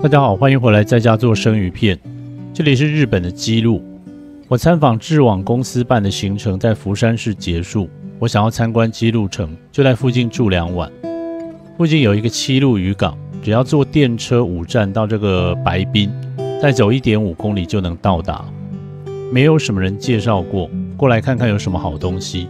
大家好，欢迎回来在家做生鱼片。这里是日本的基路。我参访智网公司办的行程在福山市结束，我想要参观基路城，就在附近住2晚。附近有一个七路渔港，只要坐电车5站到这个白滨，再走1.5公里就能到达。没有什么人介绍过，过来看看有什么好东西。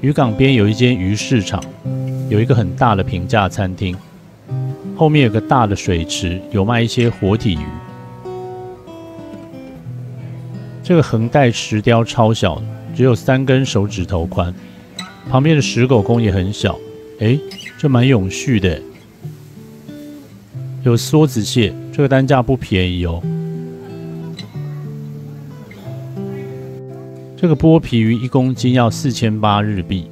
渔港边有一间鱼市场，有一个很大的平价餐厅。后面有个大的水池，有卖一些活体鱼。这个横带石雕超小的，只有3根手指头宽。旁边的石狗公也很小，这蛮永续的。有梭子蟹，这个单价不便宜哦。这个剥皮鱼1公斤要4800日币。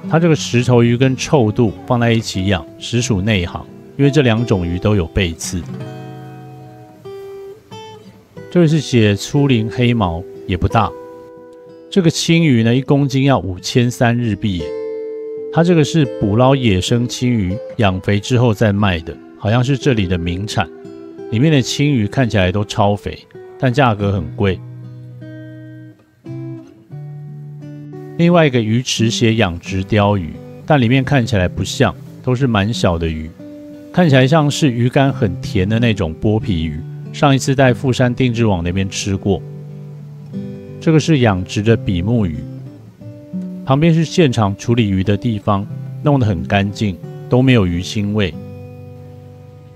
它这个石头鱼跟臭肚放在一起养，实属内行。因为这2种鱼都有背刺。这个是写粗鳞黑毛，也不大。这个青鱼呢，1公斤要5300日币耶。它这个是捕捞野生青鱼，养肥之后再卖的，好像是这里的名产。里面的青鱼看起来都超肥，但价格很贵。另外一个鱼池写养殖鲷鱼，但里面看起来不像，都是蛮小的鱼。看起来像是鱼干很甜的那种剥皮鱼，上一次在富山定制网那边吃过。这个是养殖的比目鱼，旁边是现场处理鱼的地方，弄得很干净，都没有鱼腥味。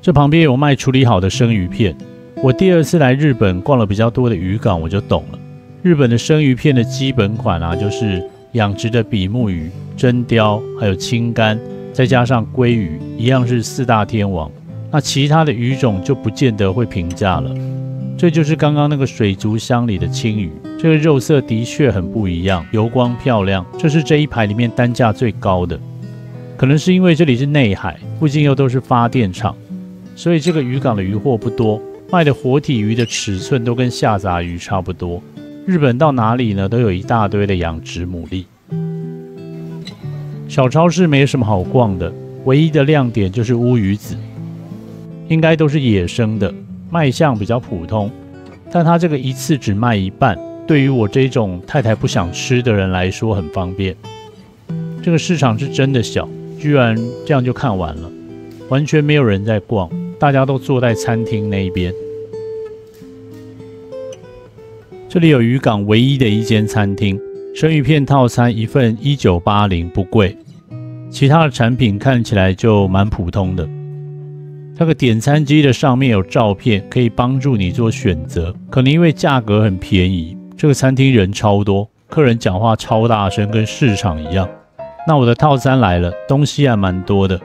这旁边有卖处理好的生鱼片。我第2次来日本逛了比较多的渔港，我就懂了。日本的生鱼片的基本款就是养殖的比目鱼、真鲷，还有青干。再加上鲑鱼，一样是4大天王。那其他的鱼种就不见得会评价了。这就是刚刚那个水族箱里的青鱼，这个肉色的确很不一样，油光漂亮。这是这一排里面单价最高的，可能是因为这里是内海，附近又都是发电厂，所以这个渔港的鱼货不多，卖的活体鱼的尺寸都跟下杂鱼差不多。日本到哪里呢，都有一大堆的养殖牡蛎。小超市没什么好逛的，唯一的亮点就是乌鱼子，应该都是野生的，卖相比较普通，但它这个一次只卖一半，对于我这种太太不想吃的人来说很方便。这个市场是真的小，居然这样就看完了，完全没有人在逛，大家都坐在餐厅那一边。这里有渔港唯一的一间餐厅。生鱼片套餐1份1980，不贵，其他的产品看起来就蛮普通的。这个点餐机的上面有照片，可以帮助你做选择。可能因为价格很便宜，这个餐厅人超多，客人讲话超大声，跟市场一样。那我的套餐来了，东西还蛮多的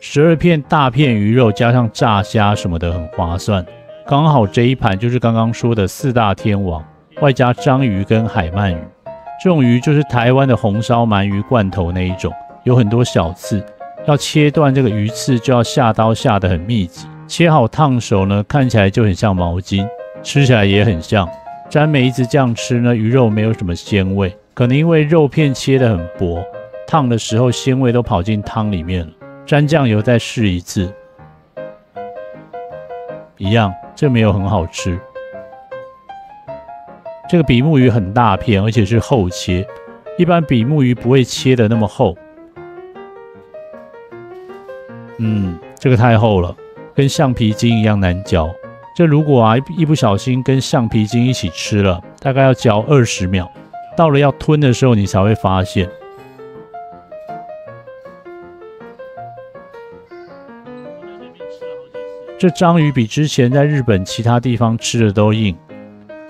，12片大片鱼肉加上炸虾什么的，很划算。刚好这一盘就是刚刚说的4大天王，外加章鱼跟海鳗鱼。这种鱼就是台湾的红烧鳗鱼罐头那一种，有很多小刺，要切断这个鱼刺就要下刀下得很密集，切好烫熟呢，看起来就很像毛巾，吃起来也很像。沾梅子酱吃呢，鱼肉没有什么鲜味，可能因为肉片切得很薄，烫的时候鲜味都跑进汤里面了。沾酱油再试一次，一样，这没有很好吃。这个比目鱼很大片，而且是厚切，一般比目鱼不会切得那么厚。这个太厚了，跟橡皮筋一样难嚼。这如果一不小心跟橡皮筋一起吃了，大概要嚼20秒，到了要吞的时候你才会发现。这章鱼比之前在日本其他地方吃的都硬。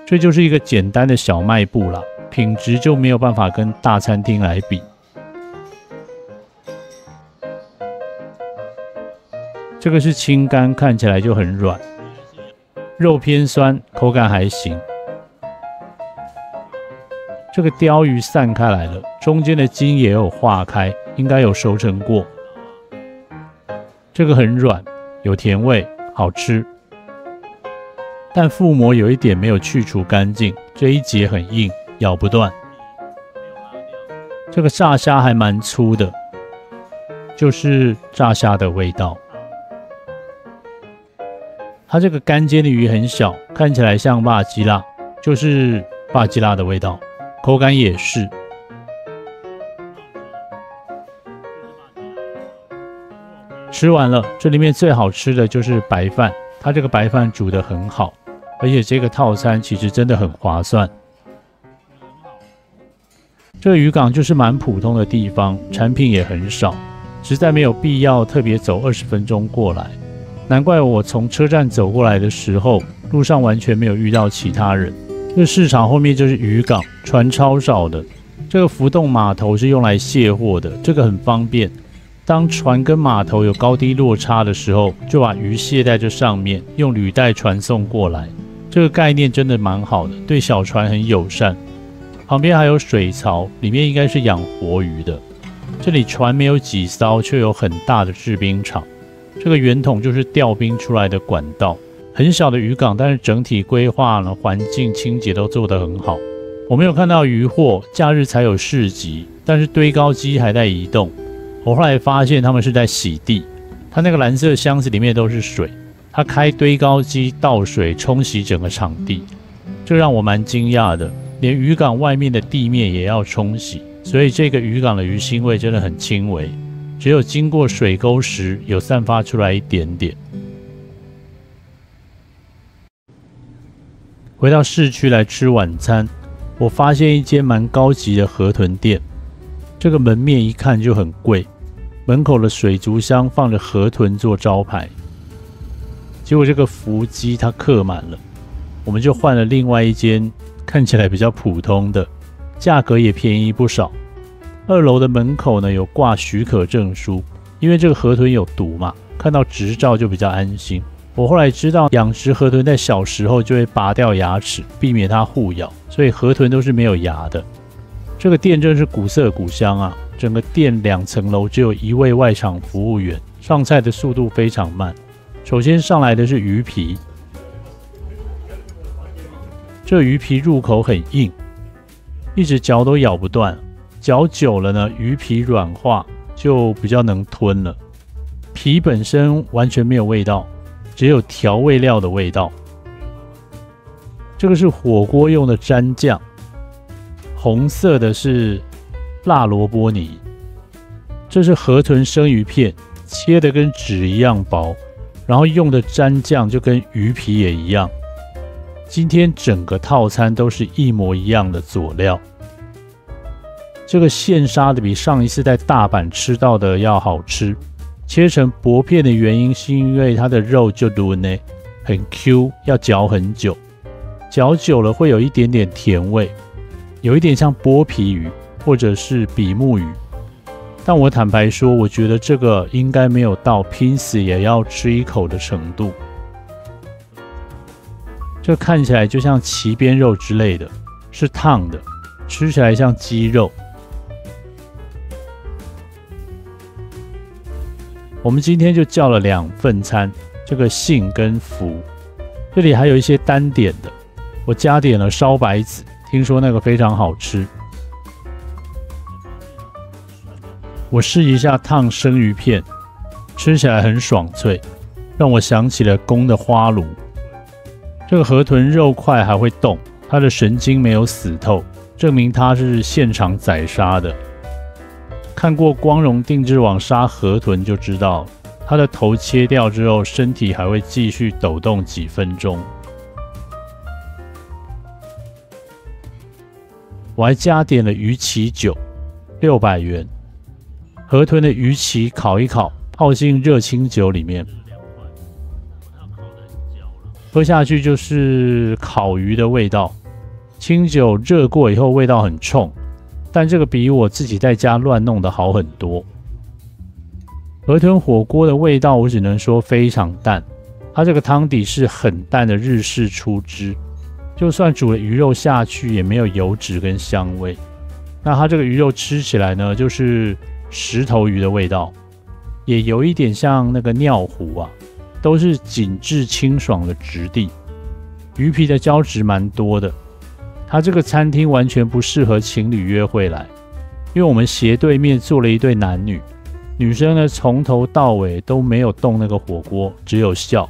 这就是一个简单的小卖部啦，品质就没有办法跟大餐厅来比。这个是青干，看起来就很软，肉偏酸，口感还行。这个鲷鱼散开来了，中间的筋也有化开，应该有熟成过。这个很软，有甜味，好吃。但腹膜有一点没有去除干净，这一节很硬，咬不断。这个炸虾还蛮粗的，就是炸虾的味道。它这个干煎的鱼很小，看起来像霸鸡辣，就是霸鸡辣的味道，口感也是。吃完了，这里面最好吃的就是白饭，它这个白饭煮得很好，而且这个套餐其实真的很划算。这个渔港就是蛮普通的地方，产品也很少，实在没有必要特别走20分钟过来。难怪我从车站走过来的时候，路上完全没有遇到其他人。这市场后面就是渔港，船超少的。这个浮动码头是用来卸货的，这个很方便。当船跟码头有高低落差的时候，就把鱼卸在这上面，用履带传送过来。这个概念真的蛮好的，对小船很友善。旁边还有水槽，里面应该是养活鱼的。这里船没有几艘，却有很大的制冰厂。这个圆筒就是调冰出来的管道。很小的渔港，但是整体规划呢，环境清洁都做得很好。我没有看到渔货，假日才有市集，但是堆高机还在移动。我后来发现他们是在洗地，它那个蓝色箱子里面都是水，它开堆高机倒水冲洗整个场地，这让我蛮惊讶的。连渔港外面的地面也要冲洗，所以这个渔港的鱼腥味真的很轻微，只有经过水沟时有散发出来一点点。回到市区来吃晚餐，我发现一间蛮高级的河豚店。这个门面一看就很贵，门口的水族箱放着河豚做招牌。结果这个伏击它客满了，我们就换了另外一间看起来比较普通的，价格也便宜不少。2楼的门口呢有挂许可证书，因为这个河豚有毒嘛，看到执照就比较安心。我后来知道养殖河豚在小时候就会拔掉牙齿，避免它互咬，所以河豚都是没有牙的。这个店真是古色古香啊！整个店2层楼只有1位外场服务员，上菜的速度非常慢。首先上来的是鱼皮，这鱼皮入口很硬，一直嚼都咬不断，嚼久了呢，鱼皮软化就比较能吞了。皮本身完全没有味道，只有调味料的味道。这个是火锅用的蘸酱。红色的是辣萝卜泥，这是河豚生鱼片，切的跟纸一样薄，然后用的蘸酱就跟鱼皮也一样。今天整个套餐都是一模一样的佐料。这个现杀的比上一次在大阪吃到的要好吃，切成薄片的原因是因为它的肉就嫩呢，很 Q， 要嚼很久，嚼久了会有一点点甜味。有一点像剥皮鱼或者是比目鱼，但我坦白说，我觉得这个应该没有到拼死也要吃一口的程度。这看起来就像鳍边肉之类的，是烫的，吃起来像鸡肉。我们今天就叫了2份餐，这个杏跟福，这里还有一些单点的，我加点了烧白子。听说那个非常好吃，我试一下烫生鱼片，吃起来很爽脆，让我想起了公的花鲈。这个河豚肉块还会动，它的神经没有死透，证明它是现场宰杀的。看过光荣定制网杀河豚就知道，它的头切掉之后，身体还会继续抖动几分钟。我还加点了鱼鳍酒，600元。河豚的鱼鳍烤一烤，泡进热清酒里面，喝下去就是烤鱼的味道。清酒热过以后味道很冲，但这个比我自己在家乱弄的好很多。河豚火锅的味道我只能说非常淡，它这个汤底是很淡的日式出汁。就算煮了鱼肉下去，也没有油脂跟香味。那它这个鱼肉吃起来呢，就是石头鱼的味道，也有一点像那个尿糊啊，都是紧致清爽的质地。鱼皮的胶质蛮多的。它这个餐厅完全不适合情侣约会来，因为我们斜对面坐了一对男女，女生呢从头到尾都没有动那个火锅，只有笑。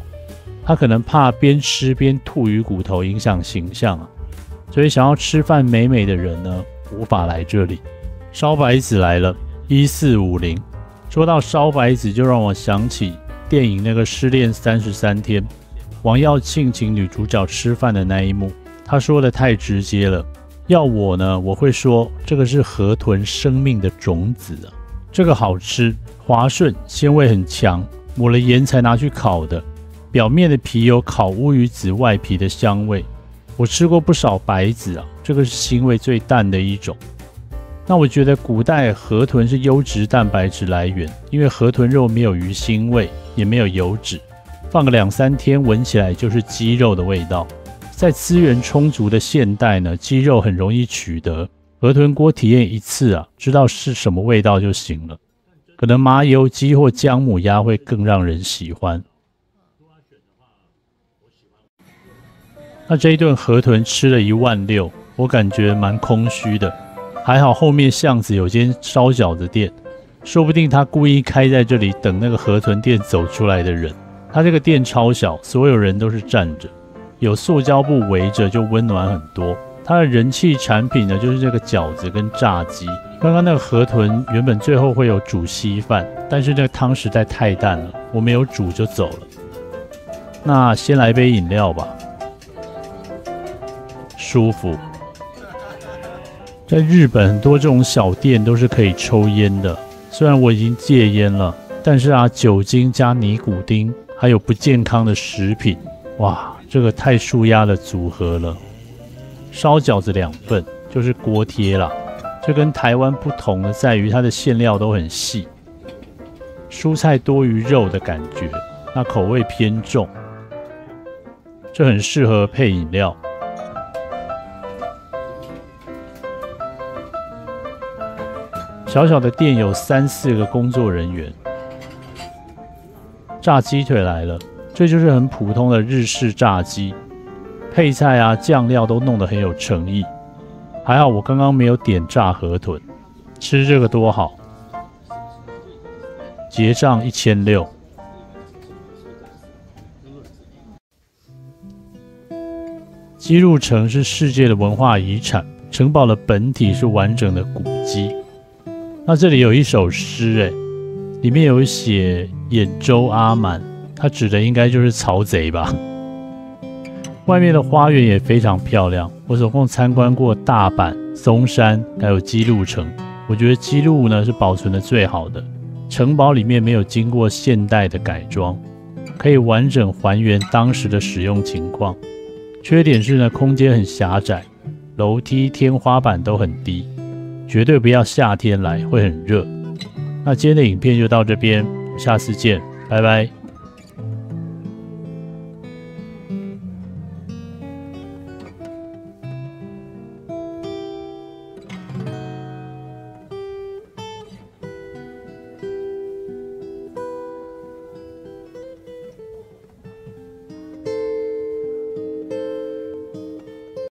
他可能怕边吃边吐鱼骨头影响形象啊，所以想要吃饭美美的人呢，无法来这里。烧白子来了，1450。说到烧白子，就让我想起电影那个《失恋33天》，王耀庆请女主角吃饭的那一幕。他说的太直接了，要我呢，我会说这个是河豚生命的种子啊。这个好吃，滑顺，鲜味很强，抹了盐才拿去烤的，表面的皮有烤乌鱼子外皮的香味。我吃过不少白子啊，这个是腥味最淡的一种。那我觉得古代河豚是优质蛋白质来源，因为河豚肉没有鱼腥味，也没有油脂，放个2-3天，闻起来就是鸡肉的味道。在资源充足的现代呢，鸡肉很容易取得，河豚锅体验一次啊，知道是什么味道就行了。可能麻油鸡或姜母鸭会更让人喜欢。那这一顿河豚吃了16000，我感觉蛮空虚的。还好后面巷子有间烧饺子店，说不定他故意开在这里等那个河豚店走出来的人。他这个店超小，所有人都是站着，有塑胶布围着，就温暖很多。它的人气产品呢，就是这个饺子跟炸鸡。刚刚那个河豚原本最后会有煮稀饭，但是那个汤实在太淡了，我没有煮就走了。那先来杯饮料吧，舒服。在日本很多这种小店都是可以抽烟的，虽然我已经戒烟了，但是啊，酒精加尼古丁还有不健康的食品，哇，这个太舒压的组合了。烧饺子2份，就是锅贴啦。这跟台湾不同的在于它的馅料都很细，蔬菜多于肉的感觉，那口味偏重，这很适合配饮料。小小的店有3-4个工作人员。炸鸡腿来了，这就是很普通的日式炸鸡，配菜啊酱料都弄得很有诚意。还好我刚刚没有点炸河豚，吃这个多好。结账1600。姬路城是世界的文化遗产，城堡的本体是完整的古迹。那这里有一首诗，里面有写兖州阿满，他指的应该就是曹贼吧。外面的花园也非常漂亮，我总共参观过大阪、松山还有姬路城。我觉得姬路呢是保存的最好的，城堡里面没有经过现代的改装，可以完整还原当时的使用情况。缺点是呢，空间很狭窄，楼梯、天花板都很低，绝对不要夏天来，会很热。那今天的影片就到这边，下次见，拜拜。